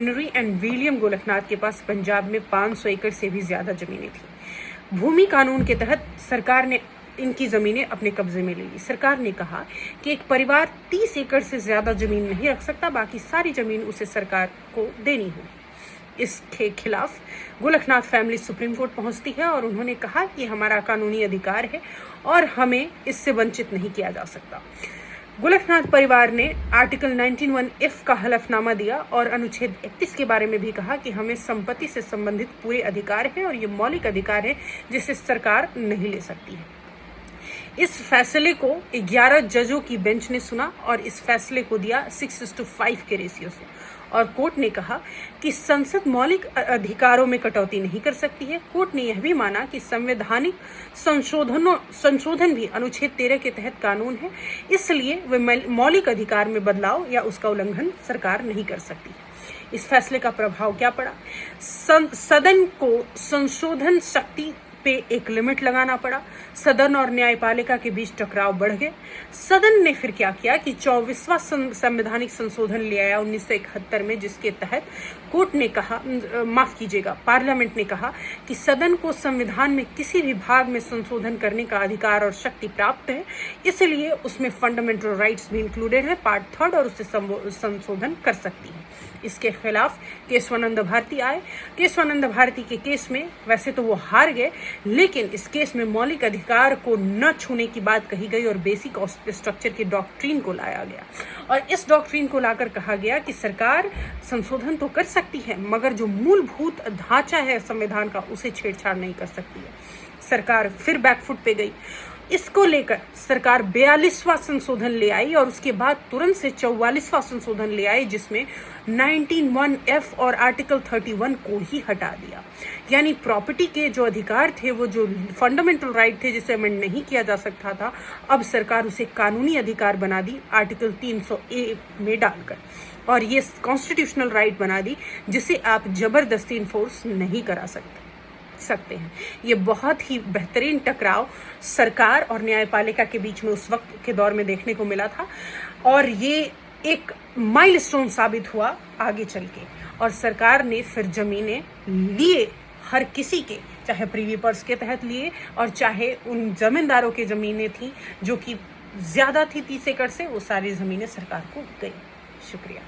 Henry and William Golaknath के पास पंजाब में 500 एकड़ से भी ज्यादा जमीनें थी। भूमि कानून के तहत सरकार ने इनकी जमीनें अपने कब्जे में ले ली। सरकार ने कहा कि एक परिवार 30 एकड़ से ज्यादा जमीन नहीं रख सकता, बाकी सारी जमीन उसे सरकार को देनी होगी। इसके खिलाफ गोलखनाथ फैमिली सुप्रीम कोर्ट पहुंचती है और उन्होंने कहा कि हमारा कानूनी अधिकार है और हमें इससे वंचित नहीं किया जा सकता। गोलखनाथ परिवार ने आर्टिकल 91F का हलफनामा दिया और अनुच्छेद 31 के बारे में भी कहा कि हमें संपत्ति से संबंधित पूरे अधिकार हैं और ये मौलिक अधिकार है जिसे सरकार नहीं ले सकती है। इस फैसले को 11 जजों की बेंच ने सुना और इस फैसले को दिया 6:5 के रेशियो से। और कोर्ट ने कहा कि संसद मौलिक अधिकारों में कटौती नहीं कर सकती है। कोर्ट ने यह भी माना कि संवैधानिक संशोधन भी अनुच्छेद 13 के तहत कानून है, इसलिए वे मौलिक अधिकार में बदलाव या उसका उल्लंघन सरकार नहीं कर सकती। इस फैसले का प्रभाव क्या पड़ा? सदन को संशोधन शक्ति पे एक लिमिट लगाना पड़ा। सदन और न्यायपालिका के बीच टकराव बढ़ गए। सदन ने फिर क्या किया कि 24वां संवैधानिक संशोधन ले आया 1971 में, जिसके तहत कोर्ट ने कहा, माफ कीजिएगा, पार्लियामेंट ने कहा कि सदन को संविधान में किसी भी भाग में संशोधन करने का अधिकार और शक्ति प्राप्त है, इसलिए उसमें फंडामेंटल राइट्स भी इंक्लूडेड है, पार्ट 3, और उससे संशोधन कर सकती है। इसके खिलाफ केशवानंद भारती आए। केशवानंद भारती के केस में वैसे तो वो हार गए, लेकिन इस केस में मौलिक अधिकार को न छूने की बात कही गई और बेसिक स्ट्रक्चर के डॉक्ट्रिन को लाया गया। और इस डॉक्ट्रिन को लाकर कहा गया कि सरकार संशोधन तो कर सकती है, मगर जो मूलभूत ढांचा है संविधान का, उसे छेड़छाड़ नहीं कर सकती है। सरकार फिर बैकफुट पे गई। इसको लेकर सरकार 42वां संशोधन ले आई और उसके बाद तुरंत से 44वां संशोधन ले आई, जिसमें 19(1)(f) और आर्टिकल 31 को ही हटा दिया। यानी प्रॉपर्टी के जो अधिकार थे, वो जो फंडामेंटल राइट थे जिसे अमेंड नहीं किया जा सकता था, अब सरकार उसे कानूनी अधिकार बना दी आर्टिकल 300A में डालकर, और ये कॉन्स्टिट्यूशनल राइट बना दी जिसे आप जबरदस्ती इन्फोर्स नहीं करा सकते हैं। ये बहुत ही बेहतरीन टकराव सरकार और न्यायपालिका के बीच में उस वक्त के दौर में देखने को मिला था, और ये एक माइलस्टोन साबित हुआ आगे चल के। और सरकार ने फिर जमीनें लिए, हर किसी के, चाहे प्रीवी पर्स के तहत लिए और चाहे उन जमींदारों की जमीनें थी जो कि ज्यादा थी 30 एकड़ से, वो सारी जमीनें सरकार को गई। शुक्रिया।